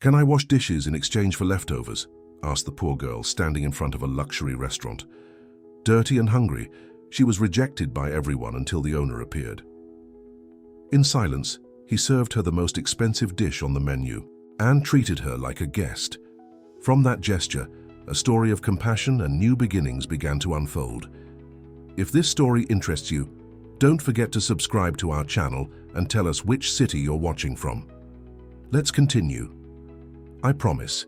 "Can I wash dishes in exchange for leftovers?" asked the poor girl, standing in front of a luxury restaurant. Dirty and hungry, she was rejected by everyone until the owner appeared. In silence, he served her the most expensive dish on the menu and treated her like a guest. From that gesture, a story of compassion and new beginnings began to unfold. If this story interests you, don't forget to subscribe to our channel and tell us which city you're watching from. Let's continue. I promise,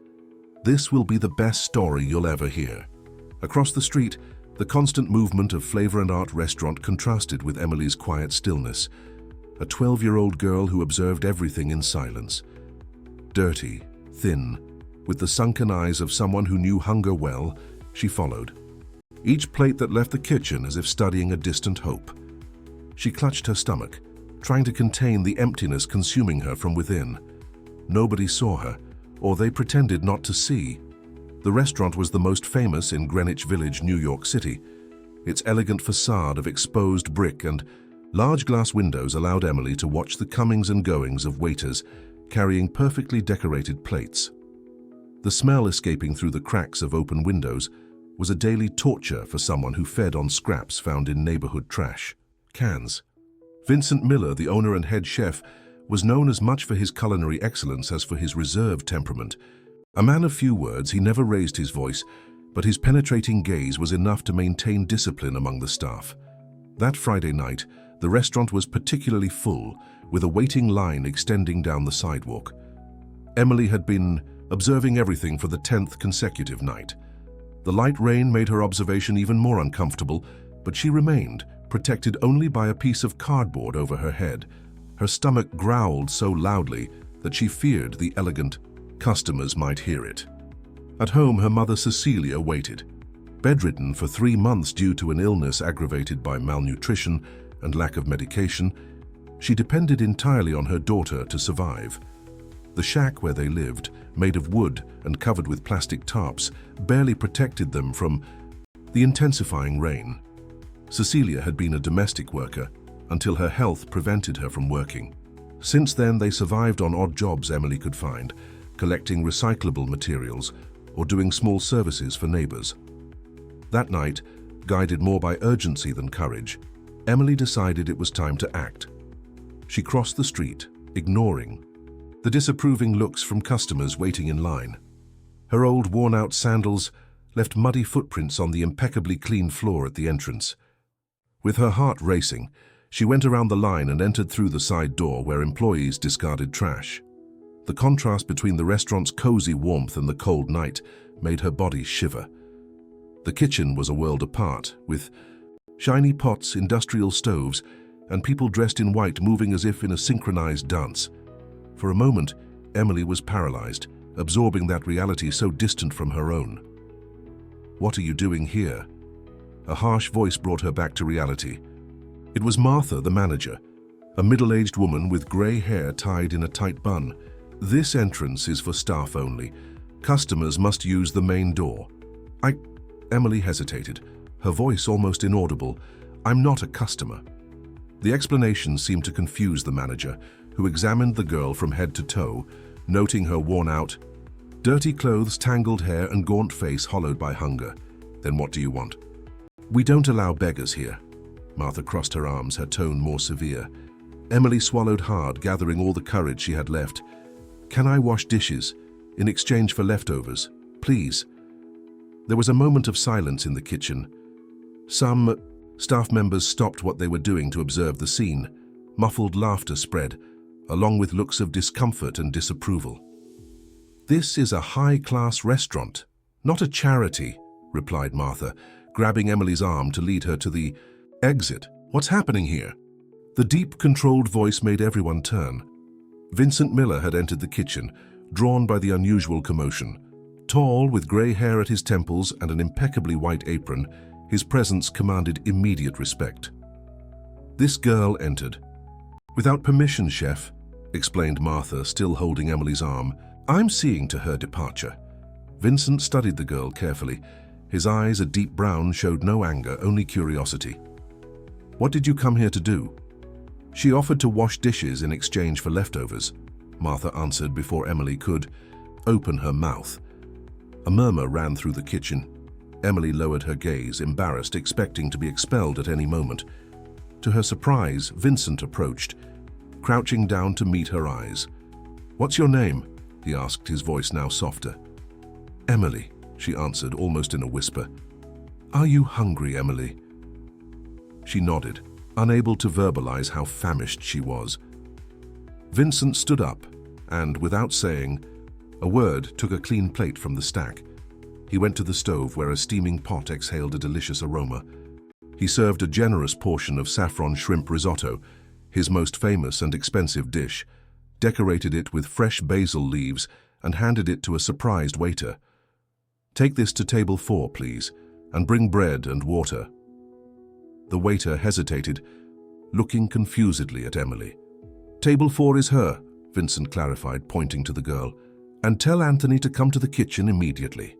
this will be the best story you'll ever hear. Across the street, the constant movement of Flavor and Art restaurant contrasted with Emily's quiet stillness, a 12-year-old girl who observed everything in silence. Dirty, thin, with the sunken eyes of someone who knew hunger well, she followed, each plate that left the kitchen as if studying a distant hope. She clutched her stomach, trying to contain the emptiness consuming her from within. Nobody saw her, or they pretended not to see. The restaurant was the most famous in Greenwich Village, New York City. Its elegant facade of exposed brick and large glass windows allowed Emily to watch the comings and goings of waiters carrying perfectly decorated plates. The smell escaping through the cracks of open windows was a daily torture for someone who fed on scraps found in neighborhood trash cans. Vincent Miller, the owner and head chef, was known as much for his culinary excellence as for his reserved temperament. A man of few words, he never raised his voice, but his penetrating gaze was enough to maintain discipline among the staff. That Friday night, the restaurant was particularly full, with a waiting line extending down the sidewalk. Emily had been observing everything for the 10th consecutive night. The light rain made her observation even more uncomfortable, but she remained, protected only by a piece of cardboard over her head. Her stomach growled so loudly that she feared the elegant customers might hear it. At home, her mother Cecilia waited. Bedridden for 3 months due to an illness aggravated by malnutrition and lack of medication, she depended entirely on her daughter to survive. The shack where they lived, made of wood and covered with plastic tarps, barely protected them from the intensifying rain. Cecilia had been a domestic worker until her health prevented her from working. Since then, they survived on odd jobs Emily could find, collecting recyclable materials or doing small services for neighbors. That night, guided more by urgency than courage, Emily decided it was time to act. She crossed the street, ignoring the disapproving looks from customers waiting in line. Her old worn-out sandals left muddy footprints on the impeccably clean floor at the entrance. With her heart racing, she went around the line and entered through the side door where employees discarded trash. The contrast between the restaurant's cozy warmth and the cold night made her body shiver. The kitchen was a world apart, with shiny pots, industrial stoves, and people dressed in white moving as if in a synchronized dance. For a moment, Emily was paralyzed, absorbing that reality so distant from her own. "What are you doing here?" A harsh voice brought her back to reality. It was Martha, the manager, a middle-aged woman with gray hair tied in a tight bun. "This entrance is for staff only. Customers must use the main door." Emily hesitated, her voice almost inaudible. "I'm not a customer." The explanation seemed to confuse the manager, who examined the girl from head to toe, noting her worn-out, dirty clothes, tangled hair, and gaunt face hollowed by hunger. "Then what do you want?" "We don't allow beggars here." Martha crossed her arms, her tone more severe. Emily swallowed hard, gathering all the courage she had left. "Can I wash dishes in exchange for leftovers, please?" There was a moment of silence in the kitchen. Some staff members stopped what they were doing to observe the scene. Muffled laughter spread, along with looks of discomfort and disapproval. "This is a high-class restaurant, not a charity," replied Martha, grabbing Emily's arm to lead her to the exit. "What's happening here?" The deep, controlled voice made everyone turn. Vincent Miller had entered the kitchen, drawn by the unusual commotion. Tall, with gray hair at his temples and an impeccably white apron, his presence commanded immediate respect. This girl entered. "Without permission, chef," explained Martha, still holding Emily's arm. "I'm seeing to her departure." Vincent studied the girl carefully. His eyes, a deep brown, showed no anger, only curiosity. "What did you come here to do?" "She offered to wash dishes in exchange for leftovers," Martha answered before Emily could. open her mouth. A murmur ran through the kitchen. Emily lowered her gaze, embarrassed, expecting to be expelled at any moment. To her surprise, Vincent approached, crouching down to meet her eyes. "What's your name?" he asked, his voice now softer. "Emily," she answered, almost in a whisper. "Are you hungry, Emily?" She nodded, unable to verbalize how famished she was. Vincent stood up and, without saying a word, took a clean plate from the stack. He went to the stove where a steaming pot exhaled a delicious aroma. He served a generous portion of saffron shrimp risotto, his most famous and expensive dish, decorated it with fresh basil leaves, and handed it to a surprised waiter. "Take this to table 4, please, and bring bread and water." The waiter hesitated, looking confusedly at Emily. "Table 4 is her," Vincent clarified, pointing to the girl. "And tell Anthony to come to the kitchen immediately."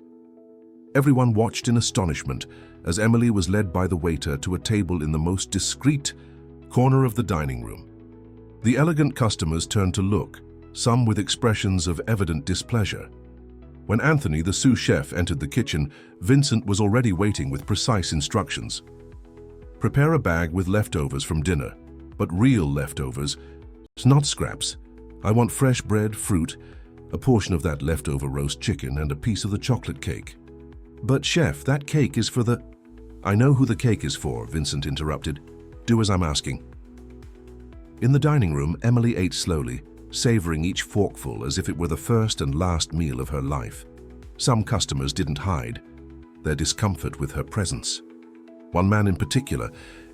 Everyone watched in astonishment as Emily was led by the waiter to a table in the most discreet corner of the dining room. The elegant customers turned to look, some with expressions of evident displeasure. When Anthony, the sous chef, entered the kitchen, Vincent was already waiting with precise instructions. "Prepare a bag with leftovers from dinner, but real leftovers, not scraps. I want fresh bread, fruit, a portion of that leftover roast chicken, and a piece of the chocolate cake." "But chef, that cake is for the—" "I know who the cake is for," Vincent interrupted. "Do as I'm asking." In the dining room, Emily ate slowly, savoring each forkful as if it were the first and last meal of her life. Some customers didn't hide their discomfort with her presence. One man in particular,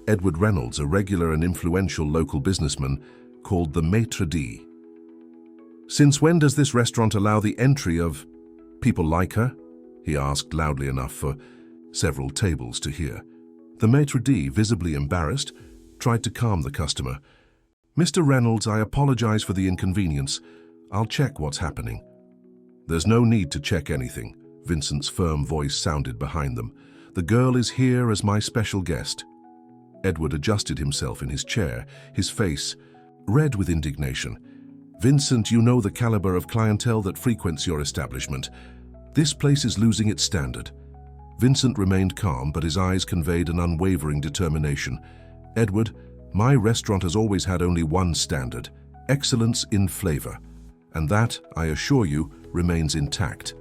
Edward Reynolds, a regular and influential local businessman, called the Maitre d'. "Since when does this restaurant allow the entry of people like her?" he asked loudly enough for several tables to hear. The maitre d', visibly embarrassed, tried to calm the customer. "Mr. Reynolds, I apologize for the inconvenience. I'll check what's happening." "There's no need to check anything," Vincent's firm voice sounded behind them. "The girl is here as my special guest." Edward adjusted himself in his chair, his face red with indignation. "Vincent, you know the caliber of clientele that frequents your establishment. This place is losing its standard." Vincent remained calm, but his eyes conveyed an unwavering determination. "Edward, my restaurant has always had only one standard: excellence in flavor. And that, I assure you, remains intact.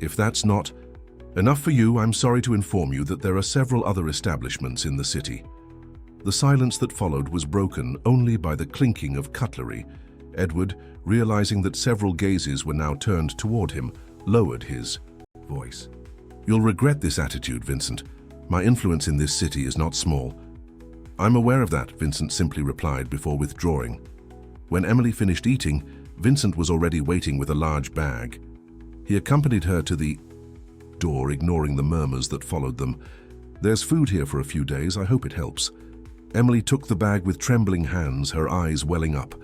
If that's not enough for you, I'm sorry to inform you that there are several other establishments in the city." The silence that followed was broken only by the clinking of cutlery. Edward, realizing that several gazes were now turned toward him, lowered his voice. "You'll regret this attitude, Vincent. My influence in this city is not small." "I'm aware of that," Vincent simply replied before withdrawing. When Emily finished eating, Vincent was already waiting with a large bag. He accompanied her to the door, ignoring the murmurs that followed them. "There's food here for a few days. I hope it helps." Emily took the bag with trembling hands, her eyes welling up.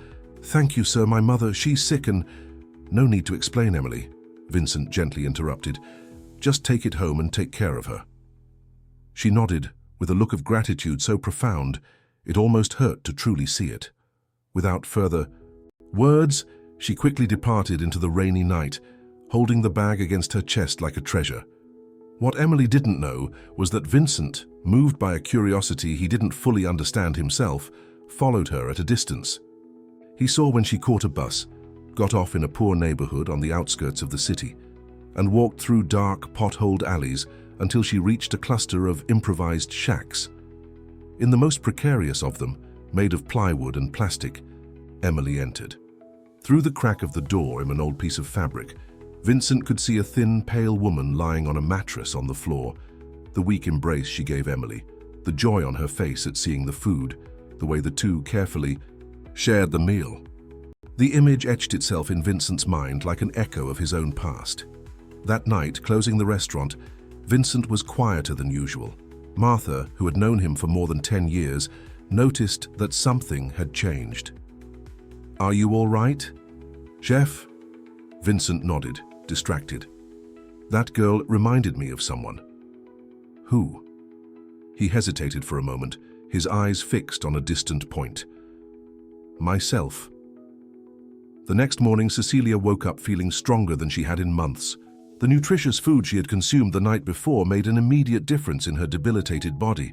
"Thank you, sir. My mother, she's sick and—" "No need to explain, Emily," Vincent gently interrupted. "Just take it home and take care of her." She nodded, with a look of gratitude so profound, it almost hurt to truly see it. Without further words, she quickly departed into the rainy night, holding the bag against her chest like a treasure. What Emily didn't know was that Vincent, moved by a curiosity he didn't fully understand himself, followed her at a distance. He saw when she caught a bus, got off in a poor neighborhood on the outskirts of the city, and walked through dark, potholed alleys until she reached a cluster of improvised shacks. In the most precarious of them, made of plywood and plastic, Emily entered. Through the crack of the door in an old piece of fabric, Vincent could see a thin, pale woman lying on a mattress on the floor. The weak embrace she gave Emily, the joy on her face at seeing the food, the way the two carefully shared the meal. The image etched itself in Vincent's mind like an echo of his own past. That night, closing the restaurant, Vincent was quieter than usual. Martha, who had known him for more than 10 years, noticed that something had changed. "Are you all right, Chef?" Vincent nodded, distracted. "That girl reminded me of someone." "Who?" He hesitated for a moment, his eyes fixed on a distant point. "Myself." The next morning, Cecilia woke up feeling stronger than she had in months. The nutritious food she had consumed the night before made an immediate difference in her debilitated body.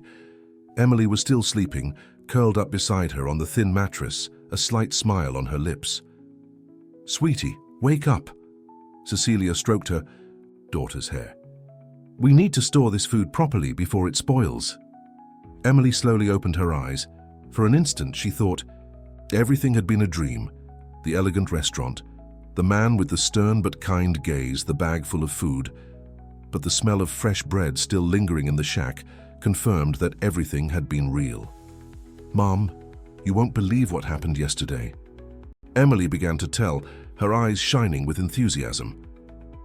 Emily was still sleeping, curled up beside her on the thin mattress, a slight smile on her lips. "Sweetie, wake up." Cecilia stroked her daughter's hair. "We need to store this food properly before it spoils." Emily slowly opened her eyes. For an instant, she thought everything had been a dream. The elegant restaurant, the man with the stern but kind gaze, the bag full of food. But the smell of fresh bread still lingering in the shack confirmed that everything had been real. "Mom, you won't believe what happened yesterday." Emily began to tell, her eyes shining with enthusiasm.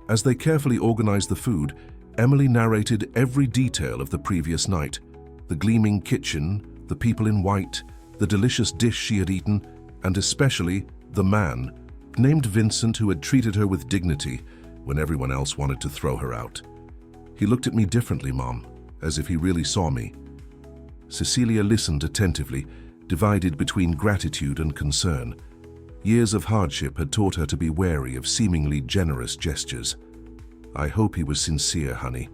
As they carefully organized the food, Emily narrated every detail of the previous night. The gleaming kitchen, the people in white, the delicious dish she had eaten, and especially the man, named Vincent, who had treated her with dignity when everyone else wanted to throw her out. "He looked at me differently, Mom, as if he really saw me." Cecilia listened attentively, divided between gratitude and concern. Years of hardship had taught her to be wary of seemingly generous gestures. "I hope he was sincere, honey,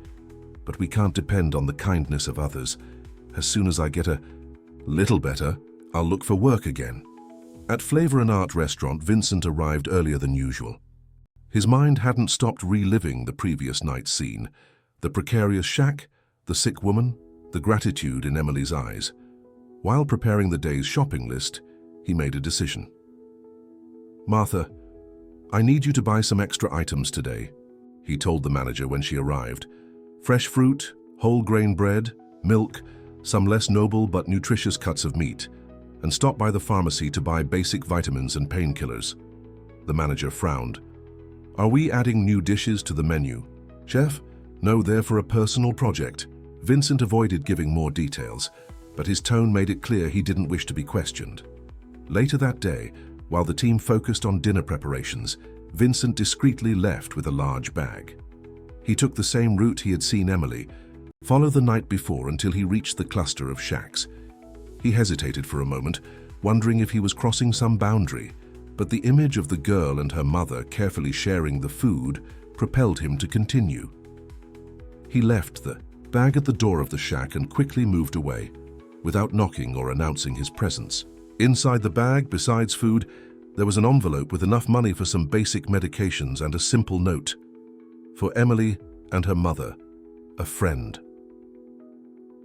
but we can't depend on the kindness of others. As soon as I get a little better, I'll look for work again." At Flavor and Art restaurant, Vincent arrived earlier than usual. His mind hadn't stopped reliving the previous night's scene. The precarious shack, the sick woman, the gratitude in Emily's eyes. While preparing the day's shopping list, he made a decision. "Martha, I need you to buy some extra items today," he told the manager when she arrived. "Fresh fruit, whole grain bread, milk, some less noble but nutritious cuts of meat, and stop by the pharmacy to buy basic vitamins and painkillers." The manager frowned. "Are we adding new dishes to the menu, Chef?" "No, they're for a personal project." Vincent avoided giving more details, but his tone made it clear he didn't wish to be questioned. Later that day, while the team focused on dinner preparations, Vincent discreetly left with a large bag. He took the same route he had seen Emily follow the night before until he reached the cluster of shacks. He hesitated for a moment, wondering if he was crossing some boundary, but the image of the girl and her mother carefully sharing the food propelled him to continue. He left the bag at the door of the shack and quickly moved away, without knocking or announcing his presence. Inside the bag, besides food, there was an envelope with enough money for some basic medications and a simple note. For Emily and her mother, a friend.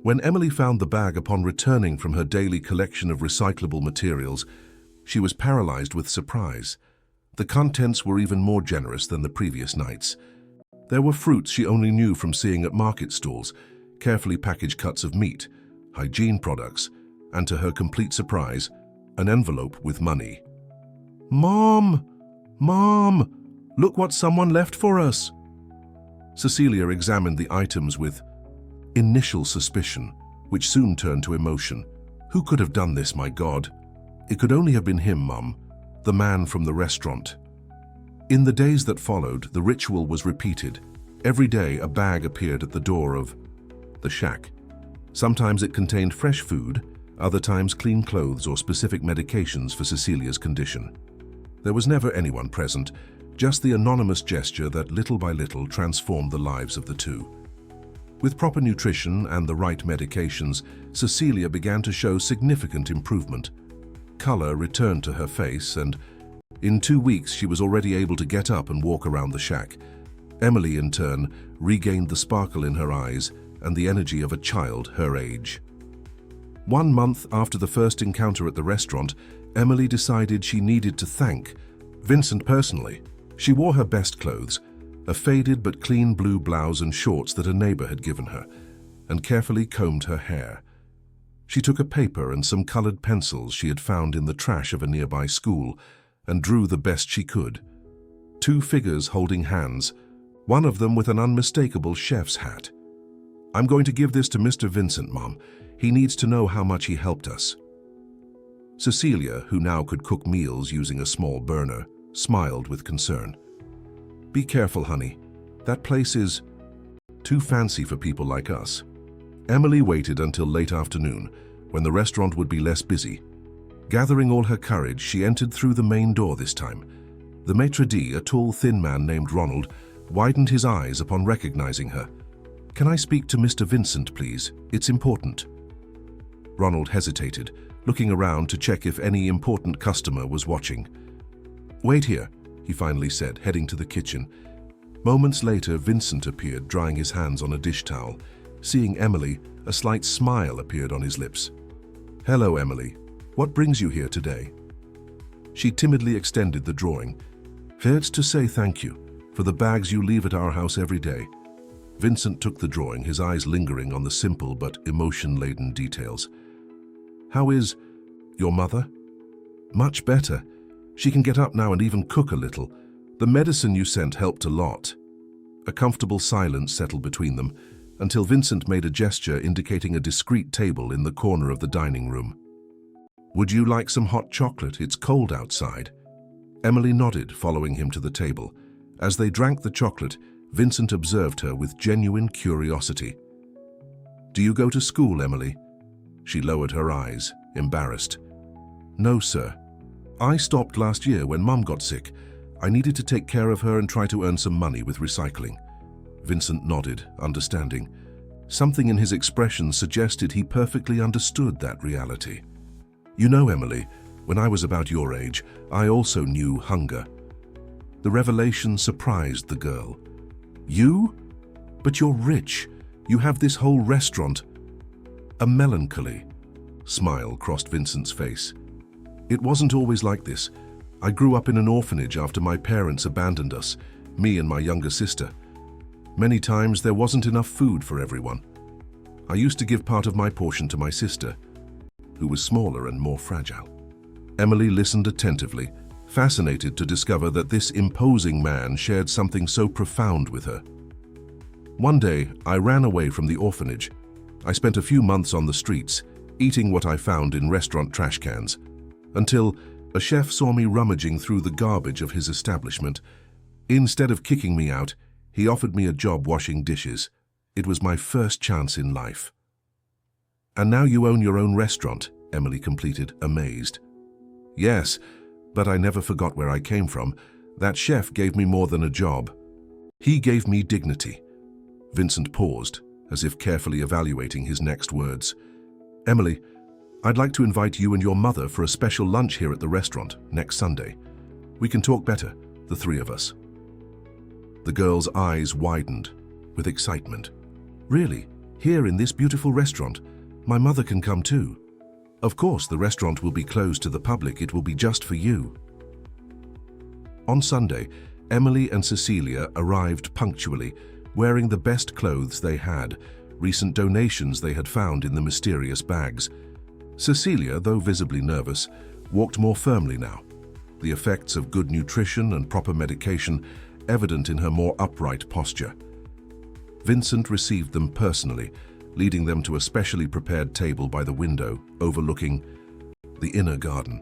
When Emily found the bag upon returning from her daily collection of recyclable materials, she was paralyzed with surprise. The contents were even more generous than the previous nights. There were fruits she only knew from seeing at market stalls, carefully packaged cuts of meat, hygiene products, and to her complete surprise, an envelope with money. "Mom! Mom! Look what someone left for us!" Cecilia examined the items with initial suspicion, which soon turned to emotion. "Who could have done this, my God?" "It could only have been him, Mum, the man from the restaurant." In the days that followed, the ritual was repeated. Every day, a bag appeared at the door of the shack. Sometimes it contained fresh food, other times clean clothes or specific medications for Cecilia's condition. There was never anyone present, just the anonymous gesture that little by little transformed the lives of the two. With proper nutrition and the right medications, Cecilia began to show significant improvement. Color returned to her face, and in 2 weeks she was already able to get up and walk around the shack. Emily, in turn, regained the sparkle in her eyes and the energy of a child her age. 1 month after the first encounter at the restaurant, Emily decided she needed to thank Vincent personally. She wore her best clothes, a faded but clean blue blouse and shorts that a neighbor had given her, and carefully combed her hair. She took a paper and some colored pencils she had found in the trash of a nearby school and drew the best she could. 2 figures holding hands, one of them with an unmistakable chef's hat. "I'm going to give this to Mr. Vincent, Mom. He needs to know how much he helped us." Cecilia, who now could cook meals using a small burner, smiled with concern. "Be careful, honey. That place is too fancy for people like us." Emily waited until late afternoon, when the restaurant would be less busy. Gathering all her courage, she entered through the main door this time. The maitre d', a tall, thin man named Ronald, widened his eyes upon recognizing her. "Can I speak to Mr. Vincent, please? It's important." Ronald hesitated, looking around to check if any important customer was watching. "Wait here," he finally said, heading to the kitchen. Moments later, Vincent appeared, drying his hands on a dish towel. Seeing Emily, a slight smile appeared on his lips. "Hello, Emily. What brings you here today?" She timidly extended the drawing. "It's to say thank you for the bags you leave at our house every day." Vincent took the drawing, his eyes lingering on the simple but emotion-laden details. "How is your mother?" "Much better. She can get up now and even cook a little. The medicine you sent helped a lot." A comfortable silence settled between them, until Vincent made a gesture indicating a discreet table in the corner of the dining room. "Would you like some hot chocolate? It's cold outside." Emily nodded, following him to the table. As they drank the chocolate, Vincent observed her with genuine curiosity. "Do you go to school, Emily?" She lowered her eyes, embarrassed. "No, sir. I stopped last year when Mum got sick. I needed to take care of her and try to earn some money with recycling." Vincent nodded, understanding. Something in his expression suggested he perfectly understood that reality. "You know, Emily, when I was about your age, I also knew hunger." The revelation surprised the girl. "You? But you're rich. You have this whole restaurant." A melancholy smile crossed Vincent's face. "It wasn't always like this. I grew up in an orphanage after my parents abandoned us, me and my younger sister. Many times there wasn't enough food for everyone. I used to give part of my portion to my sister, who was smaller and more fragile." Emily listened attentively, fascinated to discover that this imposing man shared something so profound with her. "One day, I ran away from the orphanage. I spent a few months on the streets, eating what I found in restaurant trash cans, until a chef saw me rummaging through the garbage of his establishment. Instead of kicking me out, he offered me a job washing dishes. It was my first chance in life." "And now you own your own restaurant," Emily completed, amazed. "Yes, but I never forgot where I came from. That chef gave me more than a job. He gave me dignity." Vincent paused, as if carefully evaluating his next words. "Emily, I'd like to invite you and your mother for a special lunch here at the restaurant next Sunday. We can talk better, the three of us." The girl's eyes widened with excitement. "Really? Here in this beautiful restaurant? My mother can come too." "Of course, the restaurant will be closed to the public. It will be just for you." On Sunday, Emily and Cecilia arrived punctually, wearing the best clothes they had, recent donations they had found in the mysterious bags. Cecilia, though visibly nervous, walked more firmly now, the effects of good nutrition and proper medication evident in her more upright posture. Vincent received them personally, leading them to a specially prepared table by the window overlooking the inner garden.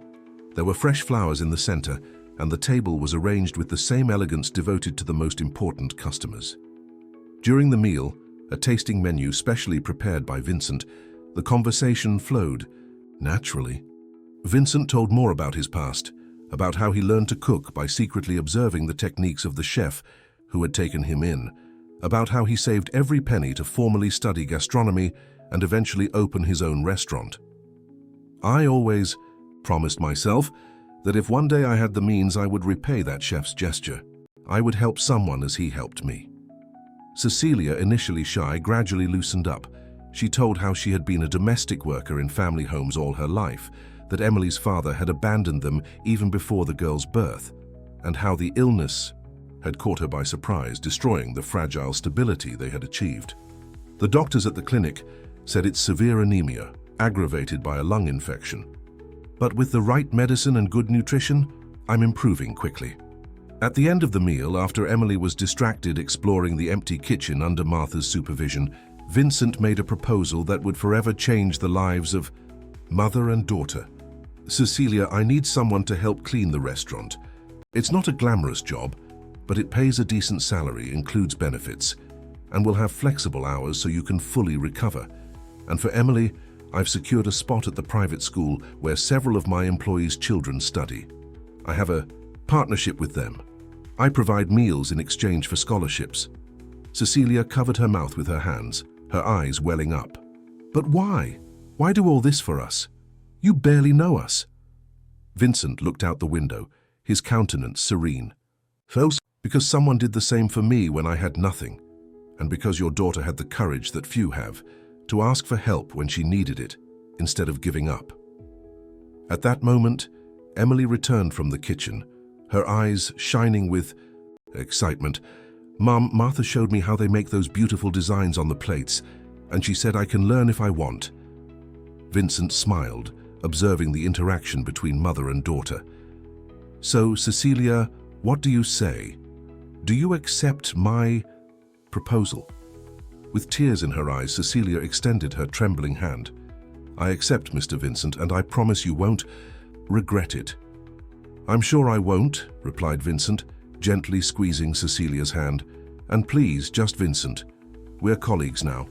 There were fresh flowers in the center, and the table was arranged with the same elegance devoted to the most important customers. During the meal, a tasting menu specially prepared by Vincent, the conversation flowed naturally. Vincent told more about his past, about how he learned to cook by secretly observing the techniques of the chef who had taken him in, about how he saved every penny to formally study gastronomy and eventually open his own restaurant. "I always promised myself that if one day I had the means, I would repay that chef's gesture. I would help someone as he helped me." Cecilia, initially shy, gradually loosened up. She told how she had been a domestic worker in family homes all her life, that Emily's father had abandoned them even before the girl's birth, and how the illness had caught her by surprise, destroying the fragile stability they had achieved. The doctors at the clinic said it's severe anemia, aggravated by a lung infection. But with the right medicine and good nutrition, I'm improving quickly. At the end of the meal, after Emily was distracted exploring the empty kitchen under Martha's supervision, Vincent made a proposal that would forever change the lives of mother and daughter. "Cecilia, I need someone to help clean the restaurant. It's not a glamorous job, but it pays a decent salary, includes benefits, and will have flexible hours so you can fully recover. And for Emily, I've secured a spot at the private school where several of my employees' children study. I have a partnership with them. I provide meals in exchange for scholarships." Cecilia covered her mouth with her hands, her eyes welling up. "But why? Why do all this for us? You barely know us." Vincent looked out the window, his countenance serene. "First, because someone did the same for me when I had nothing, and because your daughter had the courage that few have, to ask for help when she needed it, instead of giving up." At that moment, Emily returned from the kitchen, her eyes shining with excitement. "Mom, Martha showed me how they make those beautiful designs on the plates, and she said I can learn if I want." Vincent smiled, observing the interaction between mother and daughter. "So, Cecilia, what do you say? Do you accept my proposal?" With tears in her eyes, Cecilia extended her trembling hand. "I accept, Mr. Vincent, and I promise you won't regret it." "I'm sure I won't," replied Vincent, gently squeezing Cecilia's hand. "And please, just Vincent. We're colleagues now."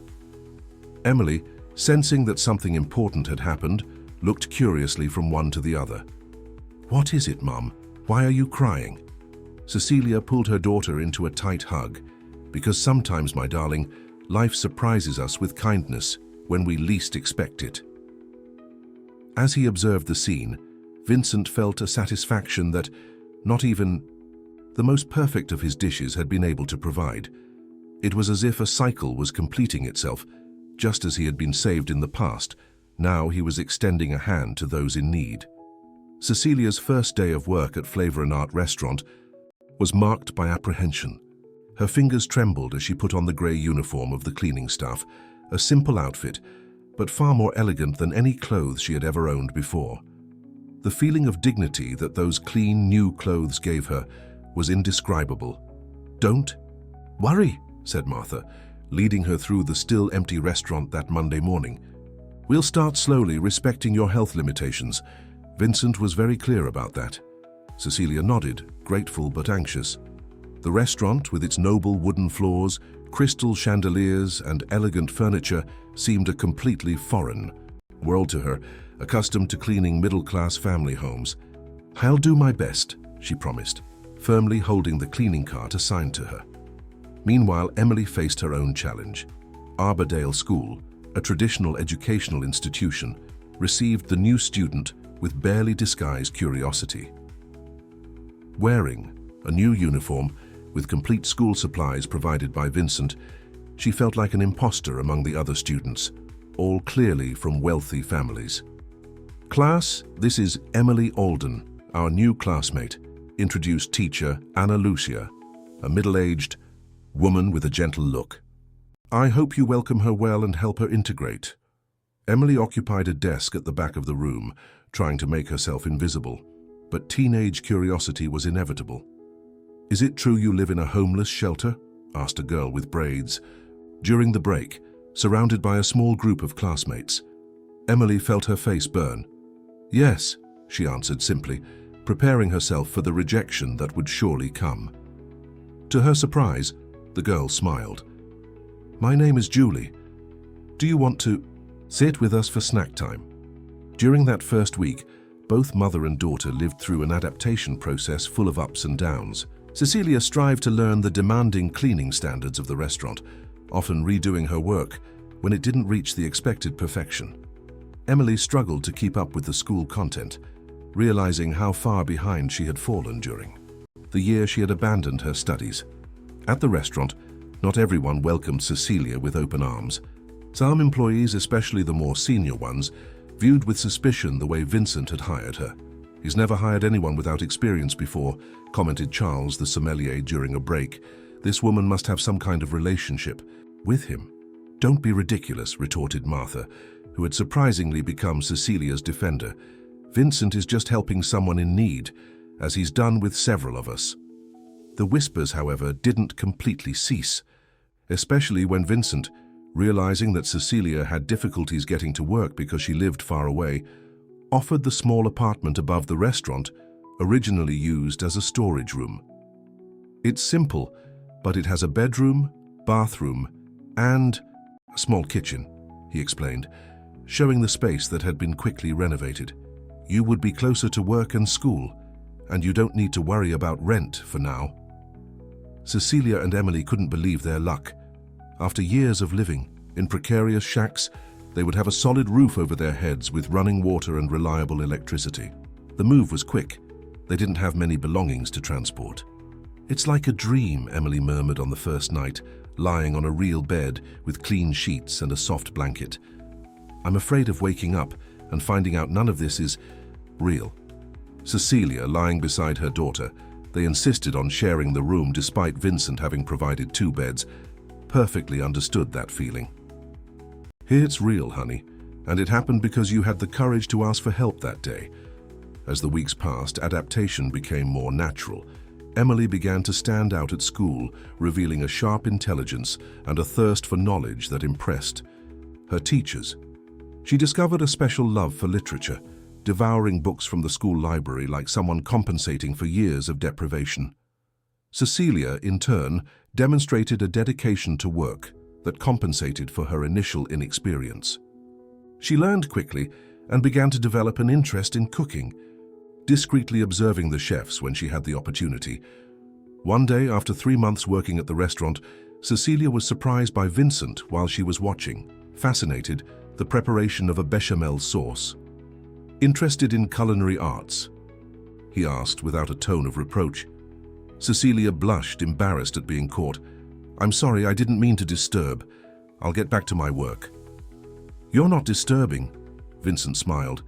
Emily, sensing that something important had happened, looked curiously from one to the other. "What is it, Mum? Why are you crying?" Cecilia pulled her daughter into a tight hug. "Because sometimes, my darling, life surprises us with kindness when we least expect it." As he observed the scene, Vincent felt a satisfaction that not even the most perfect of his dishes had been able to provide. It was as if a cycle was completing itself. Just as he had been saved in the past, now he was extending a hand to those in need. Cecilia's first day of work at Flavor and Art restaurant was marked by apprehension. Her fingers trembled as she put on the grey uniform of the cleaning staff, a simple outfit, but far more elegant than any clothes she had ever owned before. The feeling of dignity that those clean, new clothes gave her was indescribable. "Don't worry," said Martha, leading her through the still empty restaurant that Monday morning. "We'll start slowly, respecting your health limitations." Vincent was very clear about that. Cecilia nodded, grateful but anxious. The restaurant, with its noble wooden floors, crystal chandeliers, and elegant furniture, seemed a completely foreign world to her, accustomed to cleaning middle-class family homes. "I'll do my best," she promised, firmly holding the cleaning cart assigned to her. Meanwhile, Emily faced her own challenge. Arbordale School, a traditional educational institution, received the new student with barely disguised curiosity. Wearing a new uniform, with complete school supplies provided by Vincent, she felt like an imposter among the other students, all clearly from wealthy families. "Class, this is Emily Alden, our new classmate," introduced teacher Anna Lucia, a middle-aged woman with a gentle look. "I hope you welcome her well and help her integrate." Emily occupied a desk at the back of the room, trying to make herself invisible, but teenage curiosity was inevitable. "Is it true you live in a homeless shelter?" asked a girl with braids. During the break, surrounded by a small group of classmates, Emily felt her face burn. "Yes," she answered simply, preparing herself for the rejection that would surely come. To her surprise, the girl smiled. "My name is Julie. Do you want to sit with us for snack time?" During that first week, both mother and daughter lived through an adaptation process full of ups and downs. Cecilia strived to learn the demanding cleaning standards of the restaurant, often redoing her work when it didn't reach the expected perfection. Emily struggled to keep up with the school content, realizing how far behind she had fallen during the year she had abandoned her studies. At the restaurant, not everyone welcomed Cecilia with open arms. Some employees, especially the more senior ones, viewed with suspicion the way Vincent had hired her. "He's never hired anyone without experience before," commented Charles, the sommelier, during a break. "This woman must have some kind of relationship with him." "Don't be ridiculous," retorted Martha, who had surprisingly become Cecilia's defender. "Vincent is just helping someone in need, as he's done with several of us." The whispers, however, didn't completely cease, especially when Vincent, realizing that Cecilia had difficulties getting to work because she lived far away, offered the small apartment above the restaurant, originally used as a storage room. "It's simple, but it has a bedroom, bathroom, and a small kitchen," he explained, showing the space that had been quickly renovated. You would be closer to work and school, and you don't need to worry about rent for now. Cecilia and Emily couldn't believe their luck. After years of living in precarious shacks, they would have a solid roof over their heads with running water and reliable electricity. The move was quick. They didn't have many belongings to transport. "It's like a dream," Emily murmured on the first night, lying on a real bed with clean sheets and a soft blanket. "I'm afraid of waking up and finding out none of this is real." Cecilia, lying beside her daughter, they insisted on sharing the room despite Vincent having provided 2 beds, perfectly understood that feeling. "It's real, honey, and it happened because you had the courage to ask for help that day." As the weeks passed, adaptation became more natural. Emily began to stand out at school, revealing a sharp intelligence and a thirst for knowledge that impressed her teachers. She discovered a special love for literature, devouring books from the school library like someone compensating for years of deprivation. Cecilia, in turn, demonstrated a dedication to work that compensated for her initial inexperience. She learned quickly and began to develop an interest in cooking, discreetly observing the chefs when she had the opportunity. One day, after 3 months working at the restaurant, Cecilia was surprised by Vincent while she was watching, fascinated, the preparation of a bechamel sauce. "Interested in culinary arts?" he asked without a tone of reproach. Cecilia blushed, embarrassed at being caught. "I'm sorry, I didn't mean to disturb. I'll get back to my work." "You're not disturbing," Vincent smiled.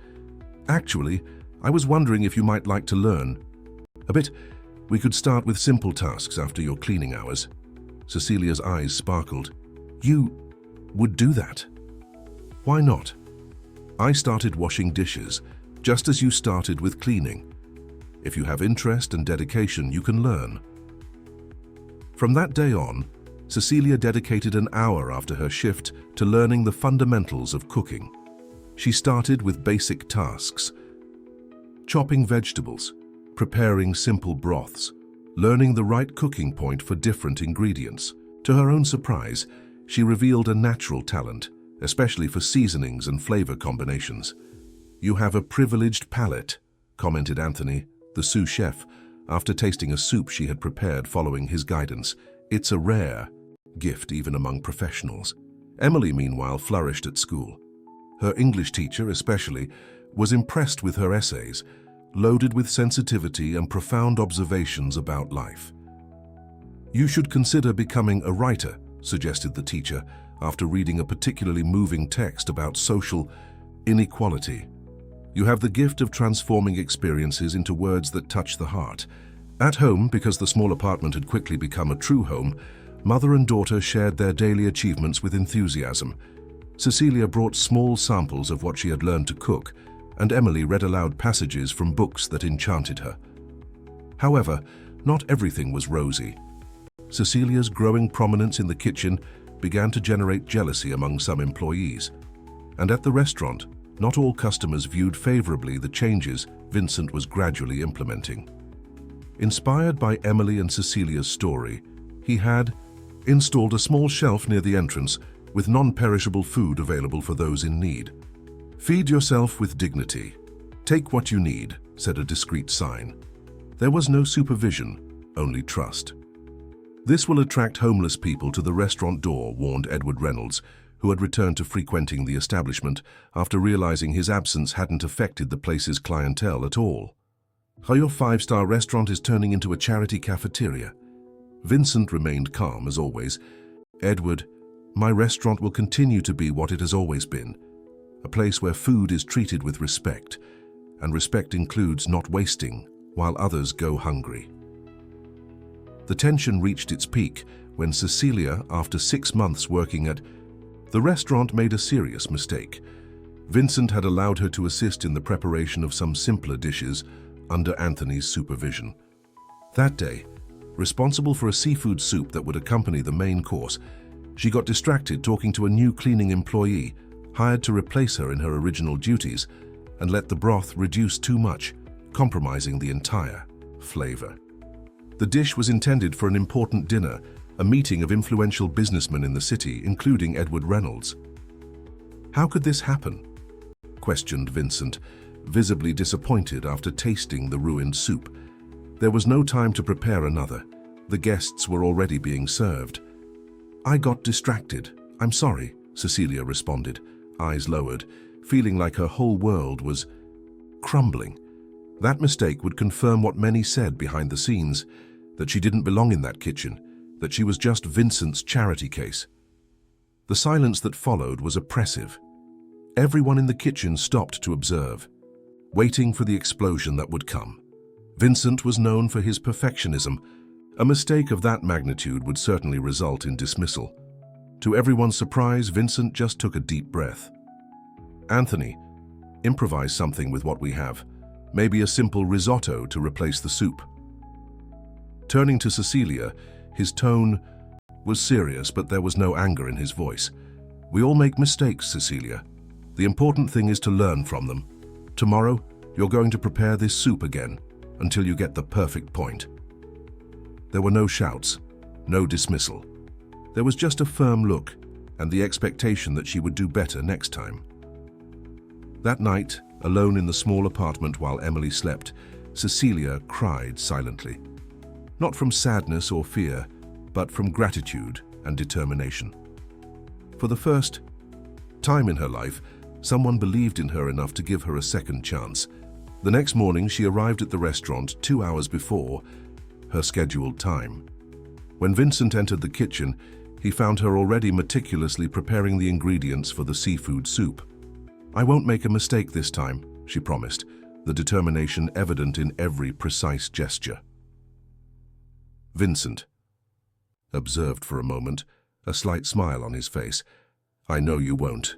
"Actually, I was wondering if you might like to learn a bit. We could start with simple tasks after your cleaning hours." Cecilia's eyes sparkled. "You would do that?" "Why not? I started washing dishes, just as you started with cleaning. If you have interest and dedication, you can learn." From that day on, Cecilia dedicated an hour after her shift to learning the fundamentals of cooking. She started with basic tasks: chopping vegetables, preparing simple broths, learning the right cooking point for different ingredients. To her own surprise, she revealed a natural talent, especially for seasonings and flavor combinations. "You have a privileged palate," commented Anthony, the sous chef, after tasting a soup she had prepared following his guidance. "It's a rare gift even among professionals." Emily, meanwhile, flourished at school. Her English teacher, especially, was impressed with her essays, loaded with sensitivity and profound observations about life. "You should consider becoming a writer," suggested the teacher, after reading a particularly moving text about social inequality. "You have the gift of transforming experiences into words that touch the heart." At home, because the small apartment had quickly become a true home, mother and daughter shared their daily achievements with enthusiasm. Cecilia brought small samples of what she had learned to cook, and Emily read aloud passages from books that enchanted her. However, not everything was rosy. Cecilia's growing prominence in the kitchen began to generate jealousy among some employees. And at the restaurant, not all customers viewed favorably the changes Vincent was gradually implementing. Inspired by Emily and Cecilia's story, he had installed a small shelf near the entrance with non-perishable food available for those in need. "Feed yourself with dignity. Take what you need," said a discreet sign. There was no supervision, only trust. "This will attract homeless people to the restaurant door," warned Edward Reynolds, who had returned to frequenting the establishment after realizing his absence hadn't affected the place's clientele at all. "How your 5-star restaurant is turning into a charity cafeteria." Vincent remained calm as always. "Edward, my restaurant will continue to be what it has always been, a place where food is treated with respect, and respect includes not wasting while others go hungry." The tension reached its peak when Cecilia, after 6 months working at the restaurant, made a serious mistake. Vincent had allowed her to assist in the preparation of some simpler dishes under Anthony's supervision. That day, responsible for a seafood soup that would accompany the main course, she got distracted talking to a new cleaning employee hired to replace her in her original duties, and let the broth reduce too much, compromising the entire flavor. The dish was intended for an important dinner, a meeting of influential businessmen in the city, including Edward Reynolds. How could this happen? questioned Vincent, visibly disappointed after tasting the ruined soup. There was no time to prepare another. The guests were already being served. I got distracted. I'm sorry, Cecilia responded, eyes lowered, feeling like her whole world was crumbling. That mistake would confirm what many said behind the scenes, that she didn't belong in that kitchen, that she was just Vincent's charity case. The silence that followed was oppressive. Everyone in the kitchen stopped to observe, waiting for the explosion that would come. Vincent was known for his perfectionism. A mistake of that magnitude would certainly result in dismissal. To everyone's surprise, Vincent just took a deep breath. Anthony, improvise something with what we have. Maybe a simple risotto to replace the soup. Turning to Cecilia, his tone was serious, but there was no anger in his voice. We all make mistakes, Cecilia. The important thing is to learn from them. Tomorrow, you're going to prepare this soup again, until you get the perfect point. There were no shouts, no dismissal. There was just a firm look and the expectation that she would do better next time. That night, alone in the small apartment while Emily slept, Cecilia cried silently. Not from sadness or fear, but from gratitude and determination. For the first time in her life, someone believed in her enough to give her a second chance. The next morning, she arrived at the restaurant 2 hours before her scheduled time. When Vincent entered the kitchen, he found her already meticulously preparing the ingredients for the seafood soup. I won't make a mistake this time, she promised, the determination evident in every precise gesture. Vincent observed for a moment, a slight smile on his face. I know you won't.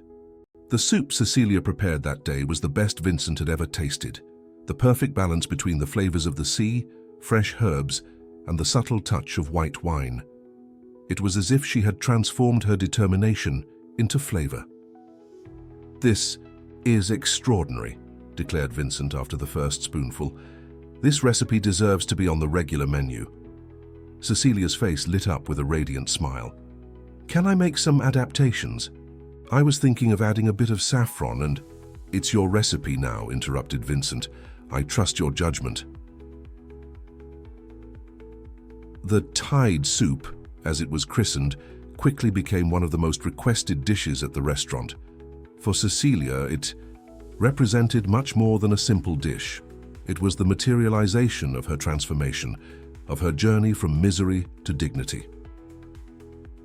The soup Cecilia prepared that day was the best Vincent had ever tasted, the perfect balance between the flavors of the sea, fresh herbs, and the subtle touch of white wine. It was as if she had transformed her determination into flavor. This is extraordinary, declared Vincent after the first spoonful. This recipe deserves to be on the regular menu. Cecilia's face lit up with a radiant smile. Can I make some adaptations? I was thinking of adding a bit of saffron and... It's your recipe now, interrupted Vincent. I trust your judgment. The Tide soup, as it was christened, quickly became one of the most requested dishes at the restaurant. For Cecilia, it represented much more than a simple dish. It was the materialization of her transformation, of her journey from misery to dignity.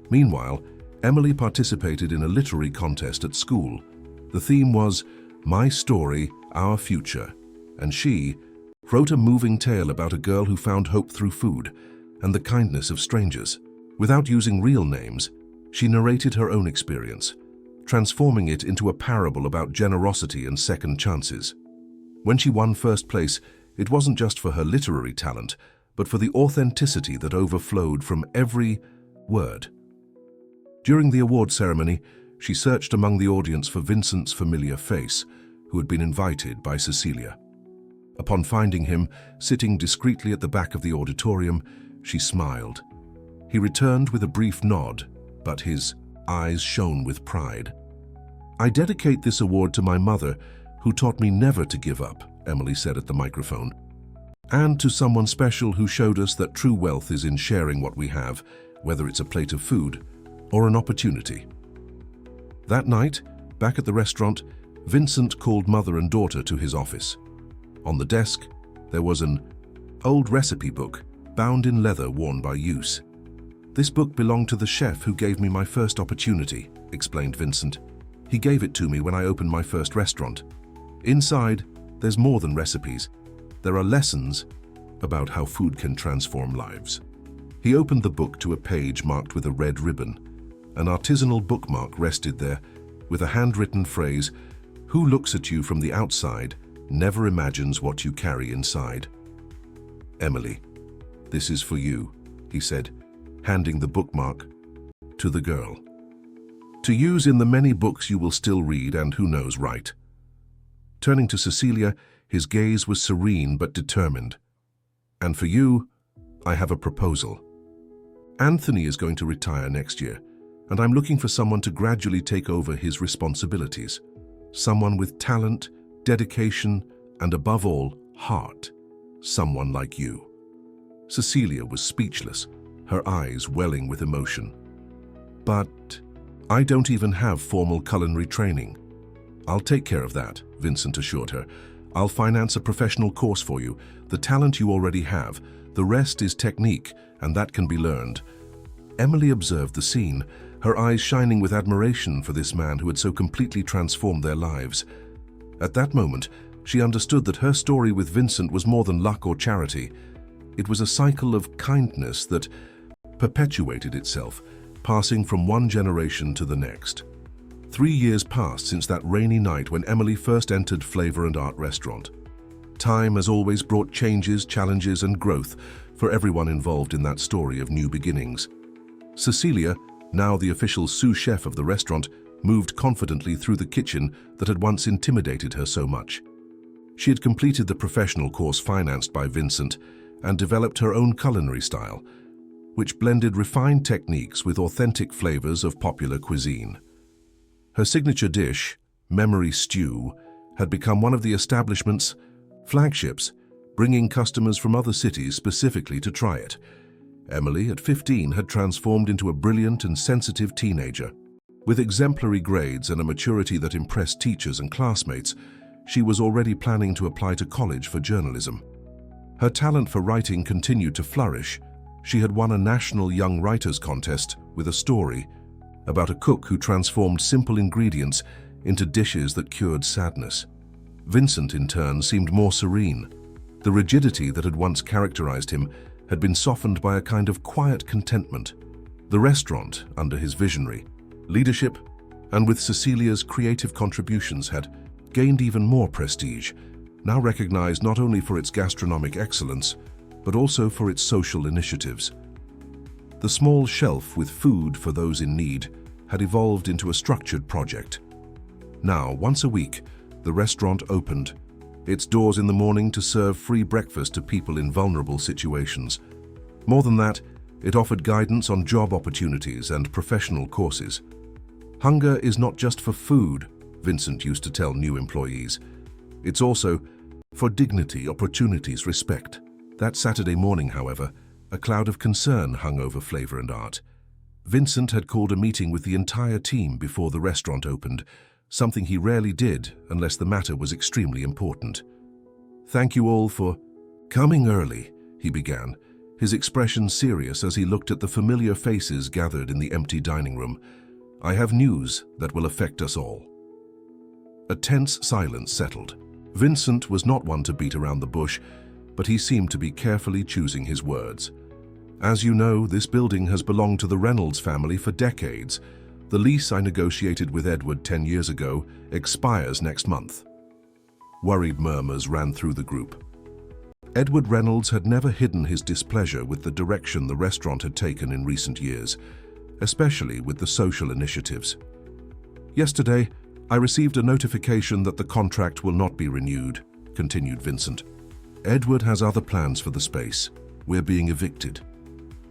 Meanwhile, Emily participated in a literary contest at school. The theme was My Story, Our Future, and she wrote a moving tale about a girl who found hope through food and the kindness of strangers. Without using real names, she narrated her own experience, transforming it into a parable about generosity and second chances. When she won first place, it wasn't just for her literary talent, but for the authenticity that overflowed from every word. During the award ceremony, she searched among the audience for Vincent's familiar face, who had been invited by Cecilia. Upon finding him sitting discreetly at the back of the auditorium, she smiled. He returned with a brief nod, but his eyes shone with pride. I dedicate this award to my mother, who taught me never to give up, Emily said at the microphone, and to someone special who showed us that true wealth is in sharing what we have, whether it's a plate of food or an opportunity. That night, back at the restaurant, Vincent called mother and daughter to his office. On the desk, there was an old recipe book, bound in leather worn by use. This book belonged to the chef who gave me my first opportunity, explained Vincent. He gave it to me when I opened my first restaurant. Inside, there's more than recipes. There are lessons about how food can transform lives. He opened the book to a page marked with a red ribbon. An artisanal bookmark rested there with a handwritten phrase, "Who looks at you from the outside never imagines what you carry inside." Emily, this is for you, he said, handing the bookmark to the girl. To use in the many books you will still read and who knows write. Turning to Cecilia, his gaze was serene but determined. And for you, I have a proposal. Anthony is going to retire next year, and I'm looking for someone to gradually take over his responsibilities. Someone with talent, dedication, and above all, heart. Someone like you. Cecilia was speechless, her eyes welling with emotion. But I don't even have formal culinary training. I'll take care of that, Vincent assured her. I'll finance a professional course for you. The talent you already have. The rest is technique, and that can be learned. Emily observed the scene, her eyes shining with admiration for this man who had so completely transformed their lives. At that moment, she understood that her story with Vincent was more than luck or charity. It was a cycle of kindness that perpetuated itself, passing from one generation to the next. 3 years passed since that rainy night when Emily first entered Flavor and Art Restaurant. Time has always brought changes, challenges, and growth for everyone involved in that story of new beginnings. Cecilia, now the official sous chef of the restaurant, moved confidently through the kitchen that had once intimidated her so much. She had completed the professional course financed by Vincent and developed her own culinary style, which blended refined techniques with authentic flavors of popular cuisine. Her signature dish, Memory Stew, had become one of the establishment's flagships, bringing customers from other cities specifically to try it. Emily, at 15, had transformed into a brilliant and sensitive teenager. With exemplary grades and a maturity that impressed teachers and classmates, she was already planning to apply to college for journalism. Her talent for writing continued to flourish. She had won a national young writers contest with a story about a cook who transformed simple ingredients into dishes that cured sadness. Vincent, in turn, seemed more serene. The rigidity that had once characterized him had been softened by a kind of quiet contentment. The restaurant, under his visionary leadership and with Cecilia's creative contributions, had gained even more prestige, now recognized not only for its gastronomic excellence, but also for its social initiatives. The small shelf with food for those in need had evolved into a structured project. Now, once a week, the restaurant opened, its doors in the morning to serve free breakfast to people in vulnerable situations. More than that, it offered guidance on job opportunities and professional courses. Hunger is not just for food, Vincent used to tell new employees. It's also for dignity, opportunities, respect. That Saturday morning, however, a cloud of concern hung over Flavor and Art. Vincent had called a meeting with the entire team before the restaurant opened, something he rarely did unless the matter was extremely important. "Thank you all for coming early," he began, his expression serious as he looked at the familiar faces gathered in the empty dining room. "I have news that will affect us all." A tense silence settled. Vincent was not one to beat around the bush, but he seemed to be carefully choosing his words. "As you know, this building has belonged to the Reynolds family for decades. The lease I negotiated with Edward 10 years ago expires next month." Worried murmurs ran through the group. Edward Reynolds had never hidden his displeasure with the direction the restaurant had taken in recent years, especially with the social initiatives. "Yesterday, I received a notification that the contract will not be renewed," continued Vincent. "Edward has other plans for the space. We're being evicted."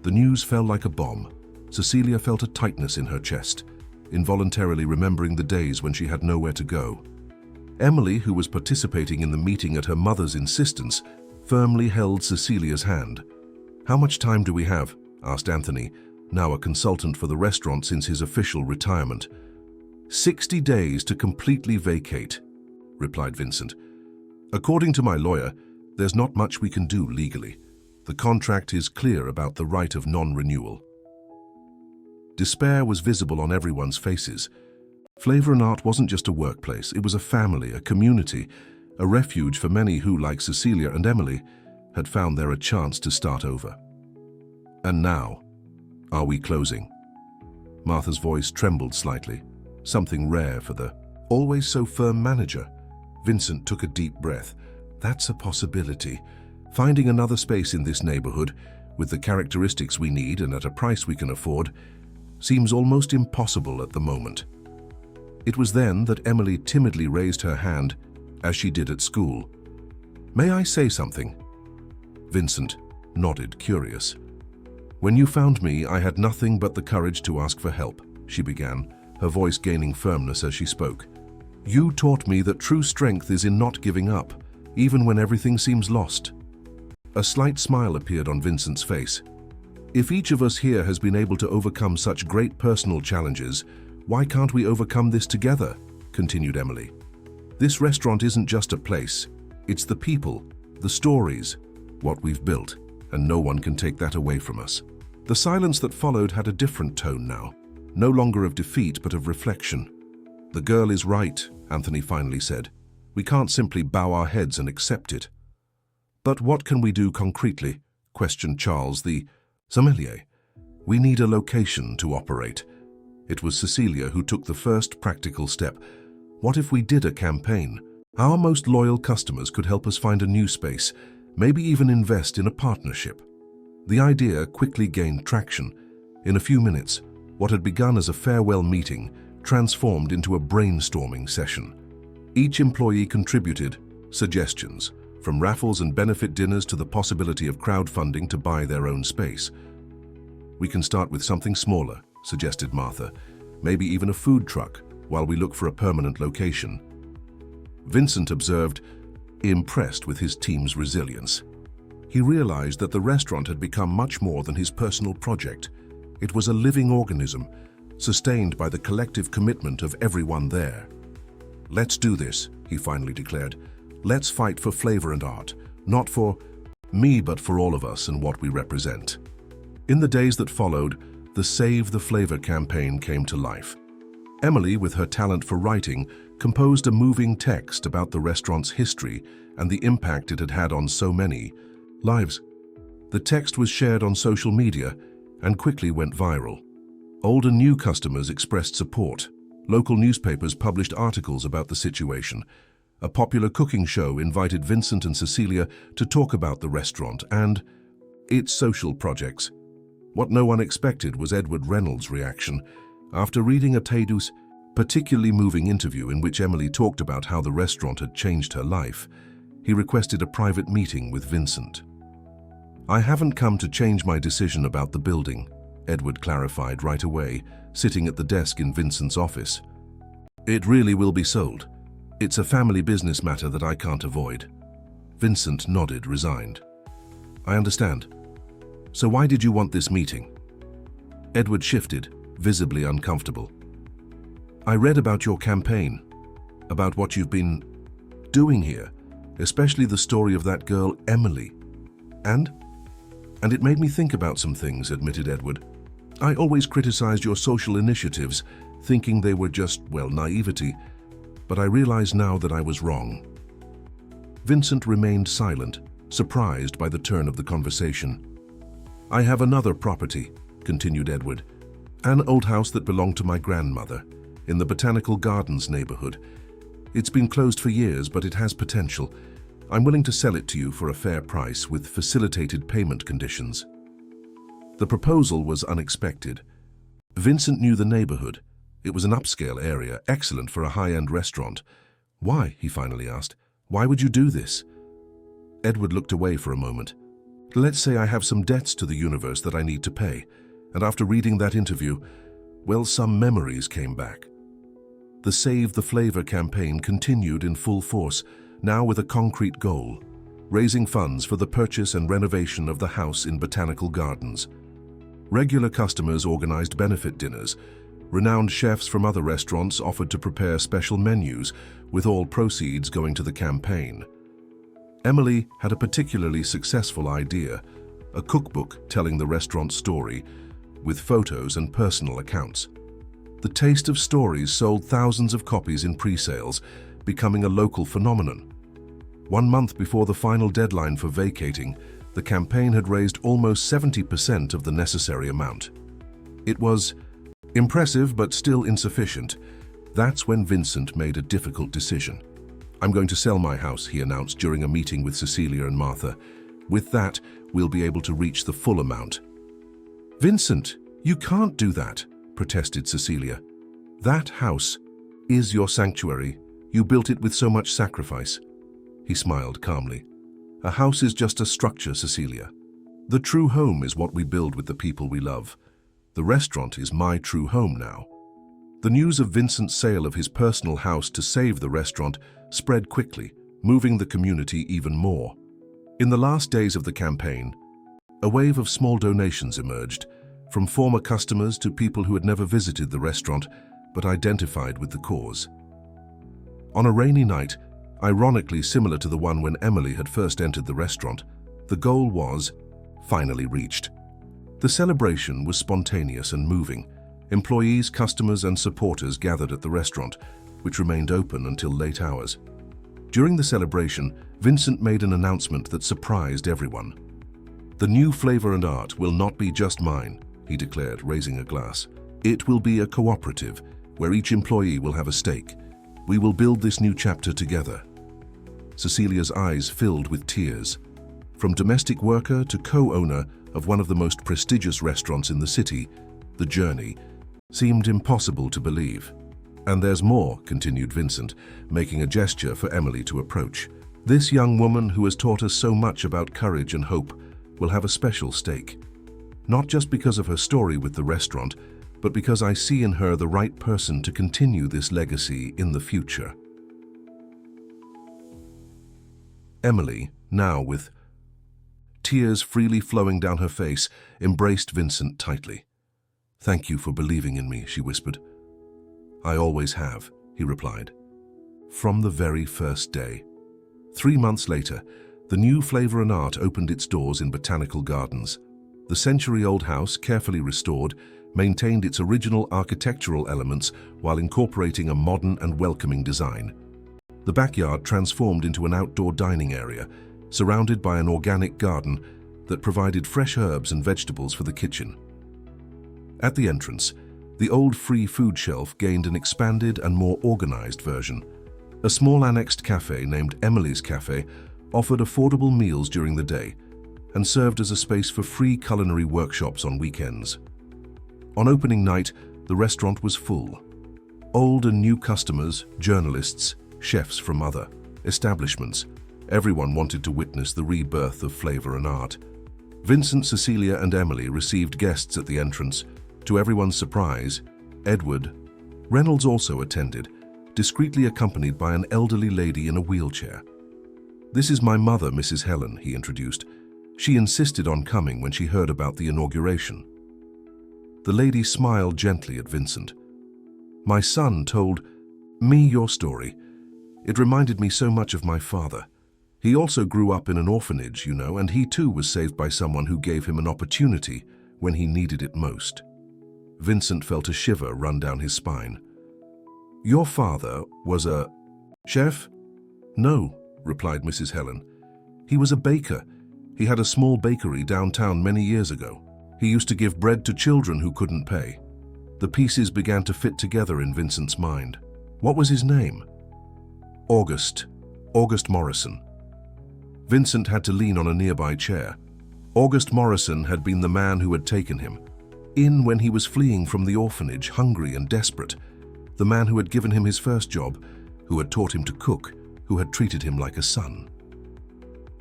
The news fell like a bomb. Cecilia felt a tightness in her chest, involuntarily remembering the days when she had nowhere to go. Emily, who was participating in the meeting at her mother's insistence, firmly held Cecilia's hand. "How much time do we have?" asked Anthony, now a consultant for the restaurant since his official retirement. 60 days to completely vacate," replied Vincent. "According to my lawyer, there's not much we can do legally. The contract is clear about the right of non-renewal." Despair was visible on everyone's faces. Flavor and Art wasn't just a workplace, it was a family, a community, a refuge for many who, like Cecilia and Emily, had found there a chance to start over. "And now, are we closing?" Martha's voice trembled slightly, something rare for the always so firm manager. Vincent took a deep breath. "That's a possibility. Finding another space in this neighborhood, with the characteristics we need and at a price we can afford, seems almost impossible at the moment." It was then that Emily timidly raised her hand, as she did at school. "May I say something?" Vincent nodded, curious. "When you found me, I had nothing but the courage to ask for help," she began, her voice gaining firmness as she spoke. You taught me that true strength is in not giving up, even when everything seems lost. A slight smile appeared on Vincent's face. If each of us here has been able to overcome such great personal challenges, why can't we overcome this together? Continued Emily. This restaurant isn't just a place, it's the people, the stories, what we've built, and no one can take that away from us. The silence that followed had a different tone now, no longer of defeat but of reflection. The girl is right, Anthony finally said. We can't simply bow our heads and accept it. But what can we do concretely? Questioned Charles, the sommelier. We need a location to operate. It was Cecilia who took the first practical step. What if we did a campaign? Our most loyal customers could help us find a new space, maybe even invest in a partnership. The idea quickly gained traction. In a few minutes, what had begun as a farewell meeting transformed into a brainstorming session. Each employee contributed suggestions, from raffles and benefit dinners to the possibility of crowdfunding to buy their own space. We can start with something smaller, suggested Martha, maybe even a food truck, while we look for a permanent location. Vincent observed, impressed with his team's resilience. He realized that the restaurant had become much more than his personal project. It was a living organism, sustained by the collective commitment of everyone there. Let's do this, he finally declared. Let's fight for flavor and art, not for me but for all of us and what we represent. In the days that followed, the Save the Flavor campaign came to life. Emily, with her talent for writing, composed a moving text about the restaurant's history and the impact it had had on so many lives. The text was shared on social media and quickly went viral. Old and new customers expressed support. Local newspapers published articles about the situation. A popular cooking show invited Vincent and Cecilia to talk about the restaurant and its social projects. What no one expected was Edward Reynolds' reaction. After reading a Tedus, particularly moving interview in which Emily talked about how the restaurant had changed her life, he requested a private meeting with Vincent. I haven't come to change my decision about the building, Edward clarified right away, sitting at the desk in Vincent's office. It really will be sold. It's a family business matter that I can't avoid. Vincent nodded, resigned. I understand. So why did you want this meeting? Edward shifted, visibly uncomfortable. I read about your campaign, about what you've been doing here, especially the story of that girl, Emily. And it made me think about some things, admitted Edward. I always criticized your social initiatives, thinking they were just, well, naivety, but I realize now that I was wrong. Vincent remained silent, surprised by the turn of the conversation. I have another property, continued Edward, an old house that belonged to my grandmother, in the Botanical Gardens neighborhood. It's been closed for years, but it has potential. I'm willing to sell it to you for a fair price with facilitated payment conditions. The proposal was unexpected. Vincent knew the neighborhood. It was an upscale area, excellent for a high-end restaurant. Why, he finally asked, why would you do this? Edward looked away for a moment. Let's say I have some debts to the universe that I need to pay, and after reading that interview, well, some memories came back. The Save the Flavor campaign continued in full force, now with a concrete goal, raising funds for the purchase and renovation of the house in Botanical Gardens. Regular customers organized benefit dinners. Renowned chefs from other restaurants offered to prepare special menus, with all proceeds going to the campaign. Emily had a particularly successful idea, a cookbook telling the restaurant's story, with photos and personal accounts. The Taste of Stories sold thousands of copies in pre-sales, becoming a local phenomenon. 1 month before the final deadline for vacating, the campaign had raised almost 70% of the necessary amount. It was impressive but still insufficient. That's when Vincent made a difficult decision. I'm going to sell my house, he announced during a meeting with Cecilia and Martha. With that, we'll be able to reach the full amount. Vincent, you can't do that, protested Cecilia. That house is your sanctuary. You built it with so much sacrifice. He smiled calmly. A house is just a structure, Cecilia. The true home is what we build with the people we love. The restaurant is my true home now. The news of Vincent's sale of his personal house to save the restaurant spread quickly, moving the community even more. In the last days of the campaign, a wave of small donations emerged, from former customers to people who had never visited the restaurant but identified with the cause. On a rainy night, ironically similar to the one when Emily had first entered the restaurant, the goal was finally reached. The celebration was spontaneous and moving. Employees, customers, and supporters gathered at the restaurant, which remained open until late hours. During the celebration, Vincent made an announcement that surprised everyone. "The new Flavor and Art will not be just mine," he declared, raising a glass. "It will be a cooperative, where each employee will have a stake. We will build this new chapter together." Cecilia's eyes filled with tears. From domestic worker to co-owner of one of the most prestigious restaurants in the city, the journey seemed impossible to believe. "And there's more," continued Vincent, making a gesture for Emily to approach. "This young woman who has taught us so much about courage and hope will have a special stake. Not just because of her story with the restaurant, but because I see in her the right person to continue this legacy in the future." Emily, now with tears freely flowing down her face, embraced Vincent tightly. "Thank you for believing in me," she whispered. "I always have," he replied. "From the very first day." 3 months later, the new Flavor and Art opened its doors in Botanical Gardens. The century-old house, carefully restored, maintained its original architectural elements while incorporating a modern and welcoming design. The backyard transformed into an outdoor dining area, surrounded by an organic garden that provided fresh herbs and vegetables for the kitchen. At the entrance, the old free food shelf gained an expanded and more organized version. A small annexed cafe named Emily's Cafe offered affordable meals during the day and served as a space for free culinary workshops on weekends. On opening night, the restaurant was full. Old and new customers, journalists, chefs from other establishments, everyone wanted to witness the rebirth of Flavor and Art. Vincent, Cecilia, and Emily received guests at the entrance. To everyone's surprise, Edward Reynolds also attended, discreetly accompanied by an elderly lady in a wheelchair. "This is my mother, Mrs. Helen," he introduced. "She insisted on coming when she heard about the inauguration." The lady smiled gently at Vincent. "My son told me your story. It reminded me so much of my father. He also grew up in an orphanage, you know, and he too was saved by someone who gave him an opportunity when he needed it most." Vincent felt a shiver run down his spine. "Your father was a chef?" "No," replied Mrs. Helen. "He was a baker. He had a small bakery downtown many years ago. He used to give bread to children who couldn't pay." The pieces began to fit together in Vincent's mind. What was his name? August Morrison. Vincent had to lean on a nearby chair. August Morrison had been the man who had taken him in when he was fleeing from the orphanage, hungry and desperate. The man who had given him his first job, who had taught him to cook, who had treated him like a son.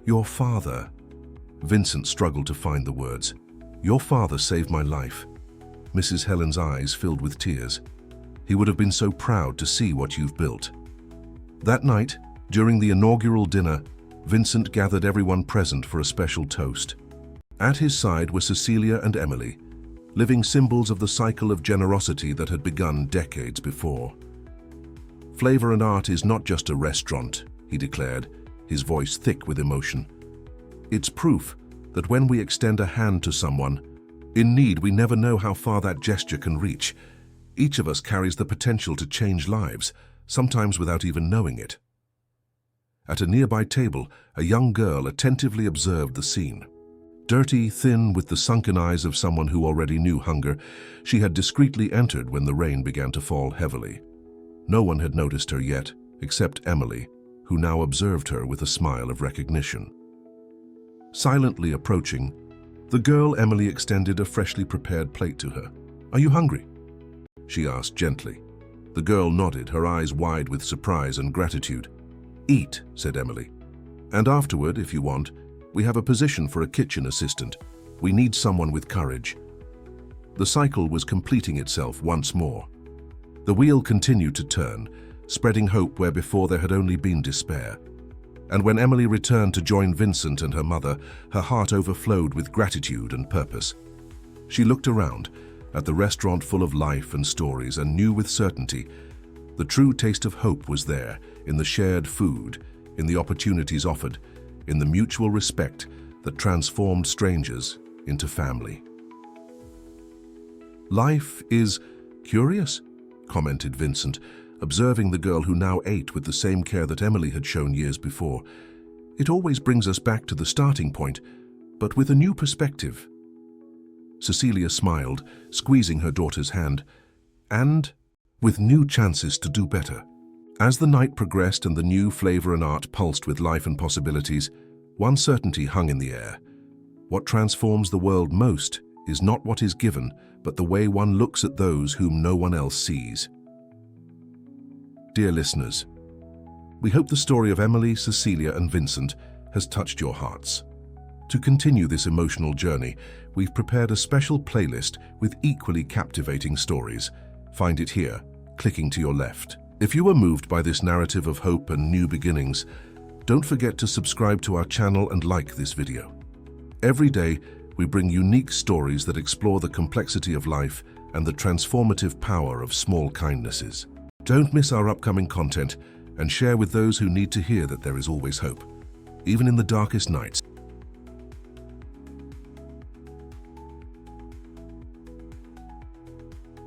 "Your father," Vincent struggled to find the words. "Your father saved my life." Mrs. Helen's eyes filled with tears. "He would have been so proud to see what you've built." That night, during the inaugural dinner, Vincent gathered everyone present for a special toast. At his side were Cecilia and Emily, living symbols of the cycle of generosity that had begun decades before. "Flavor and Art is not just a restaurant," he declared, his voice thick with emotion. "It's proof that when we extend a hand to someone in need, we never know how far that gesture can reach. Each of us carries the potential to change lives, sometimes without even knowing it." At a nearby table, a young girl attentively observed the scene. Dirty, thin, with the sunken eyes of someone who already knew hunger, she had discreetly entered when the rain began to fall heavily. No one had noticed her yet, except Emily, who now observed her with a smile of recognition. Silently approaching, the girl Emily extended a freshly prepared plate to her. "Are you hungry?" she asked gently. The girl nodded, her eyes wide with surprise and gratitude. "Eat," said Emily. "And afterward, if you want, we have a position for a kitchen assistant. We need someone with courage." The cycle was completing itself once more. The wheel continued to turn, spreading hope where before there had only been despair. And when Emily returned to join Vincent and her mother, her heart overflowed with gratitude and purpose. She looked around at the restaurant full of life and stories and knew with certainty the true taste of hope was there, in the shared food, in the opportunities offered, in the mutual respect that transformed strangers into family. "Life is curious," commented Vincent, observing the girl who now ate with the same care that Emily had shown years before. "It always brings us back to the starting point, but with a new perspective." Cecilia smiled, squeezing her daughter's hand, "and with new chances to do better." As the night progressed and the new flavor and art pulsed with life and possibilities, one certainty hung in the air. What transforms the world most is not what is given, but the way one looks at those whom no one else sees. Dear listeners, we hope the story of Emily, Cecilia, and Vincent has touched your hearts. To continue this emotional journey, we've prepared a special playlist with equally captivating stories. Find it here, clicking to your left. If you were moved by this narrative of hope and new beginnings, don't forget to subscribe to our channel and like this video. Every day, we bring unique stories that explore the complexity of life and the transformative power of small kindnesses. Don't miss our upcoming content and share with those who need to hear that there is always hope, even in the darkest nights.